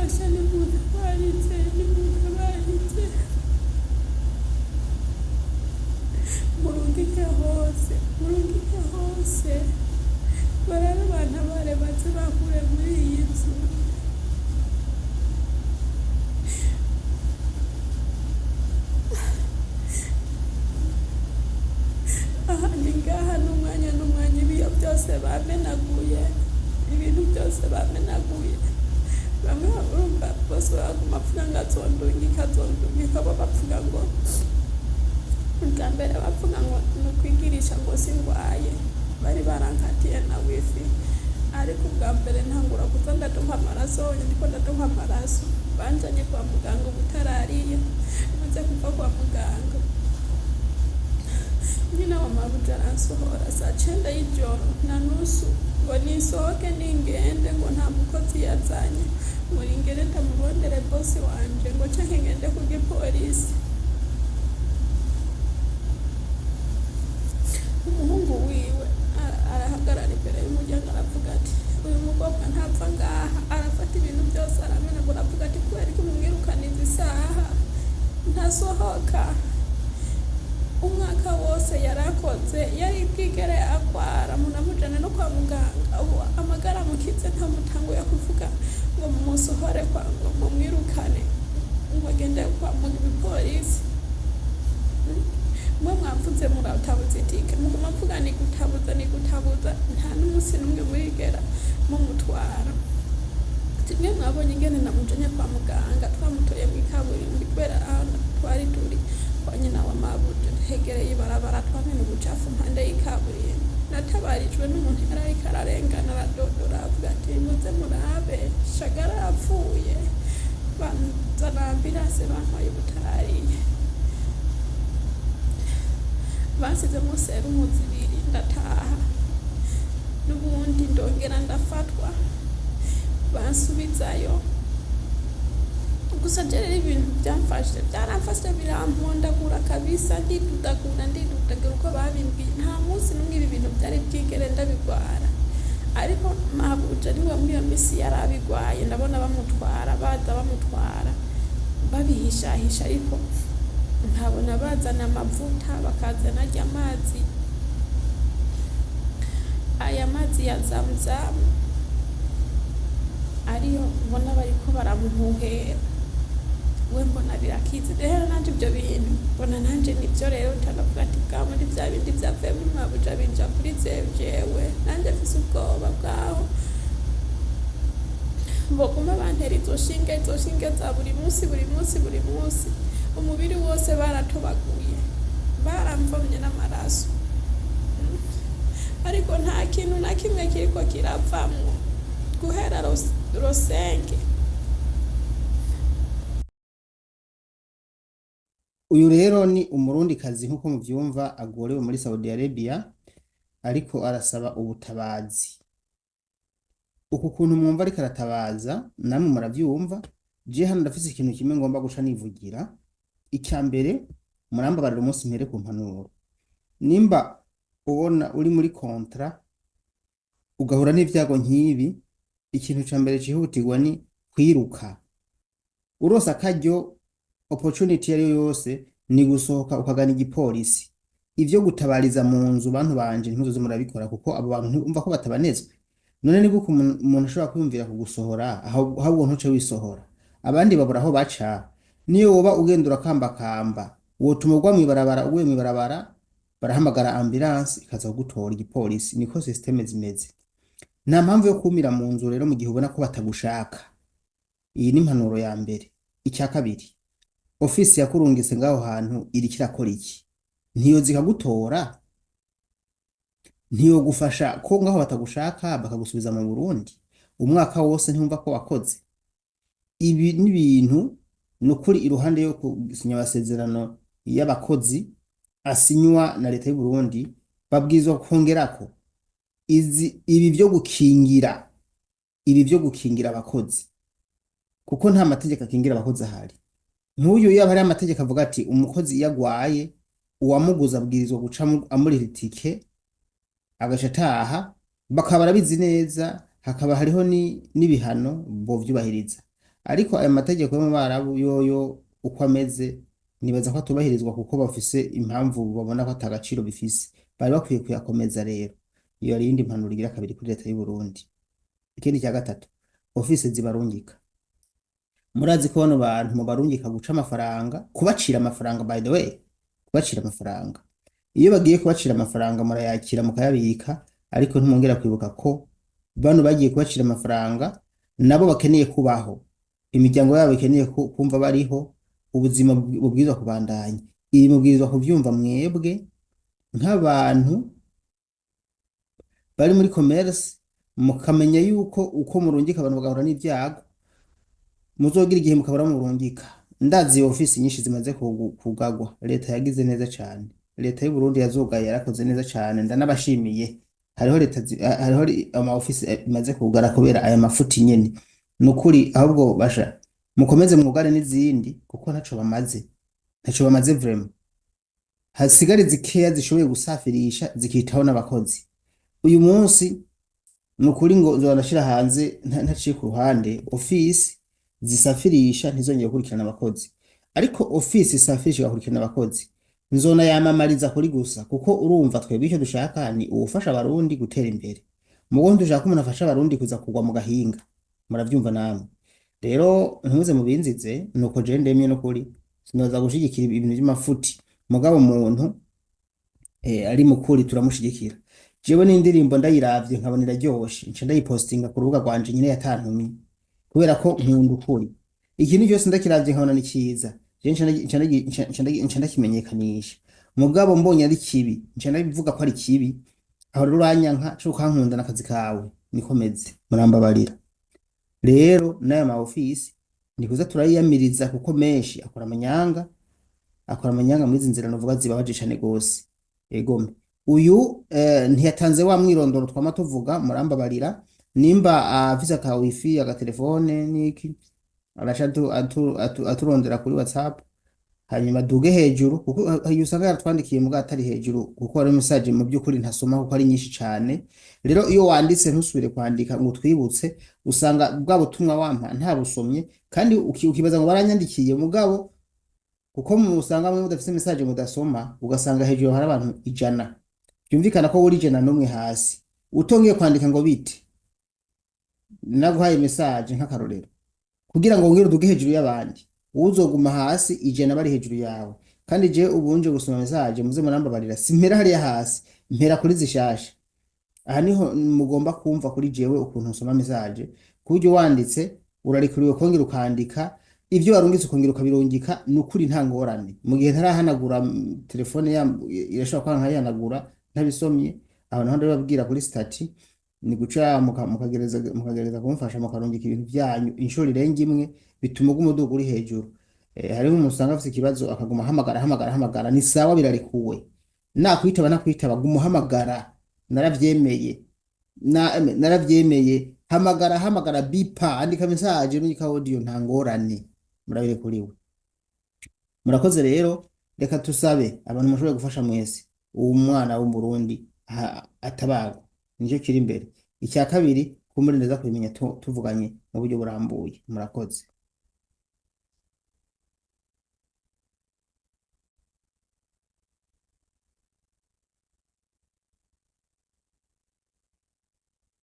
Asha nimutabaritse murungike hose barara abantu barebatse bakure muri iyi nzu aha ni ngaha n'umwanya ibiyo byose bamenaguye ibintu byose bamenaguye bamwe urumva bose baguma bavuga ngo azondungika bo bavuga ngo ubwa mbere bavuga ngo ni ukwigirisha ngo singwaye bari barankatiye na wifi ariko ubwa mbere ntangura kuza ndaduha amaraso ndiko ndaduha amaraso banjanye kwa muganga ubutarariye maze kuva kwa muganga nyina wa mabuja aransohora saa 9 y'ijoro na nusu ngo nisohoke ningende ngo nta mukozi yazanye ngo ningende ndamurondere bosi wanje ngo canke ngende ku gipolisi umuhungu wiwe arahagarara imbere y'umuryango aravuga ati uyu mukobwa ntapfa ngaha arafata ibintu byose aramenagura avuga ati kubera ko mumwirukaniza isaha ntasohoka umwaka wose yarakoze yari bwigere akwara munamujana no kwa muganga ubu amagara mukize ntamutanguye kuvuga ngo mumusohore kwa ngo mumwirukane ngo agende kwa mugipolisi mwe mwamvuze muratabuze itike muguma mvuga ni gutabuza nta n'umunsi n'umwe murigera mumutwara timwe mwabonye ingene namujanye kwa muganga twamutoye mu ikaburimbi kubera ahantu twari turi kwa nyina wa mabuja hegereye ibarabara twamena ubucafu mpande y'ikaburimbi natabarijwe n'umuntu yari ariko ararengana aradodora avuga ati muze murabe shagara apfuye banzana ambirase bantwaye ubutarariye basizemo serumu 2 ndataha n'ubundi ndongera ndafatwa bansubizayo gusa rero ibintu byaramfashe birampondagura kabisa ndidudagura uko babimbwiye nta munsi n'umwe ibi bintu byari bwigere ndabigwara ariko mabuja niwe muri iyo misi yarabigwaye ndabona bamutwara babihishahisha ariko nkabona bazana amavuta bakazana amazi aya mazi ya zamzamu ariyo mbona bariko baramuhuhera we mbona birakize rero nanje ibyo bintu mbona nanje nibyo rero ntanavuga ati bwamo ndi bya bindi byavuye muri mabuja binja kuri jewe nanje mfise ubwoba bwaho bokuma bantera izo shinge za buri munsi umubiri wose baratobaguye baramvomye n'amaraso ariko nta kintu na kimwe kiriko kiravamwo guhera rosenke. Uyu rero ni umurundikazi nk'uko muvyumva agorewe muri Saudi Arabia ariko arasaba ubutabazi. Uku kuntu mwumva ariko aratabaza namwe muravyumva, je hano ndafise ikintu kimwe ngomba guca nivugira. Icya mbere murambabarira umunsi mpere ku mpanuro. Nimba ubona uri muri kontra ugahura n'ivyago nk'ibi, ikintu ca mbere cihutirwa ni kwiruka. Urosa akaryo opportunity yari yose ni gusohoka ukagana igipolisi. Ivyo gutabariza mu nzu bantu banje ntimuzoze murabikora kuko abo bantu umva ko batabanezwe. None ni guko umuntu ashobora kwiyumvira kugusohora aho ntuce wisohora. Abandi babura aho baca. Niyo woba ugendura kamba wotuma ugwa mwibarabara uguye mwibarabara barahamagara ambulance ikaza kugutora igipolisi. Niko systeme zimeze. Nta mpamvu yo kumira mu nzu rero mu gihe ubona ko batagushaka. Iyi ni impanuro ya mbere. Icya kabiri, ofisi yakurungise ngaho hantu iri kirakora iki? Ntiyo zikagutora, ntiyo gufasha ko ngaho batagushaka bakagusubiza mu Burundi umwaka wose ntumva ko wakoze. Ibi ni ibintu nukuri iruhande yo gusinya amasezerano y'abakozi asinywa na leta y'u Burundi babwizwa kongerako ibi byo gukingira abakozi, kuko nta mategeko akingira abakozi ahari. Nk'uyu yaba hari amategeko avuga ati umukozi yagwaye uwamuguza abwirizwa guca amurira itike agaca ataha, bakaba barabizi neza, hakaba hariho n'ibihano bo vyubahiriza. ariko aya mategeko yo mu Barabu yoyo uko ameze nibaza ko atubahirizwa kuko bafise impamvu babona ko atagaciro bifise, bari bakwiye kuyakomeza rero. Iyo ari iyindi mpanuro igira kabiri kuri leta y'u Burundi. Ikindi cya gatatu, ofisi zibarungika, murazi ko bano bantu mu barungika guca amafaranga, kubacira amafaranga, by the way, kubacira amafaranga. Iyo bagiye kubacira amafaranga murayakira mukayabika, ariko ntimwongera kwibuka ko bano bagiye kubacira amafaranga nabo bakeneye kubaho, imiryango yabo ikeneye kumva bariho, ubuzima bubwirizwa kubandanya. Ibi mubwirizwa kuvyumva mwebwe nk'abantu bari muri commerce, mukamenya yuko uko murungika abantu bagahura n'ibyago muzogira igihe mukabura murungika. Ndazi ofisi nyinshi zimaze kugagwa, leta yagize neza cyane, leta y'u Burundi yazogaye yarakoze neza cyane, ndanabashimiye. Hariho leta hariho ama ofisi imaze kugara kubera aya mafuti nyene. Nukuri ahubwo basha mukomeze mwugare n'izindi kuko ntaco bamaze vraiment. Hasigare zikeya zishoboye gusafirisha zikitaho n'abakozi. Uyu munsi nukuri ngo nzobashira hanze ntaciye ku ruhande, ofisi zisafirisha ntizongeye gukurikirana abakozi, ariko ofisi isafirisha igakurikirana abakozi nzona yamamariza kuri gusa, kuko urumva twebwe icyo dushaka ni uwufasha abarundi gutera imbere. Mugondo dushaka umuntu afasha abarundi kuza kugwa mu gahinga, muravyumva namwe. Rero ntuze mubinzize nuko je ndemye no kuri sinoza gushigikira ibintu by'amafuti, mugabo umuntu ari mukuri turamushigikira. Jewe n'indirimbo ndayiravye nkabona iraryoshe, nca ndayipostinga ku rubuga rwanje nyine yatantumye, kubera ko nkunda ukuri. Ikintu cyose ndakiravye nkabona ni cyiza, je nca ndakimenyekanisha. Mugabo mbonye ari kibi nca ndabivuga ko ari kibi, aho rero uranyanka cyo kankunda n'akazi kawe nikomeze, murambabarira. Rero n'aya ma ofisi nikuza turayiyamiriza kuko menshi akora amanyanga muri izi nzira novuga zibabaje cane gose. Egome uyu ntiyatanze wa mwirondoro twama tuvuga, murambabarira. Nimba afise aka wifi aga telefone niki araca aturondera kuri WhatsApp, hanyuma duge hejuru kuko usanga yaratwandikiye muga atari hejuru kuko ari message mu by'ukuri ntasoma kuko ari nyinshi cyane. Rero iyo wanditse ntusubire kwandika ngo twibutse, usanga bwa butumwa wampa nta busomye, kandi ukibaza ngo baranyandikiye mugabo kuko musanga mwe mudafise message mudasoma, ugasanga hejuru hari abantu 100. Byumvikana ko uri 100 n'umwe hasi utongeye kwandika ngo bite naguhaye message nk'akarorero kugira ngo ngire uduge hejuru y'abandi, uzoguma hasi 100 bari hejuru yawe. Kandi je ubunje gusoma message muze murambabarira, simpera hariya hasi, mpera kuri zishasha. Aha niho mugomba kumva kuri jewe ukuntu nsoma message, kujyo wanditse urarikuriwe kongera ukandika ivyo warungitse ukongera ukabirungika, nukuri nta ngorane. Mu gihe ntarahanagura telefone irashobora kwa nkayihanagura ntabisomye, aho naho ndababwira kuri stati ni guca mukagereza kumufasha mukarungika ibintu byanyu inshuro irenga imwe, bituma umuduga uri hejuru. Hariho umuntu usanga afite ikibazo akaguma hamagara, ni sawa birarikuwe. Nakwitaba gumuhamagara, naravyemeye hamagara bipa, andika message n'ika audio, nta ngorane, murabire kuriwe. Murakoze rero, reka tusabe abantu mushobora gufasha mwese uwo mwana wo mu Burundi atabago, nicyo kiri imbere. Icya kabiri kumurindeza kubimenya tuvuganye mu buryo burambuye. Murakoze.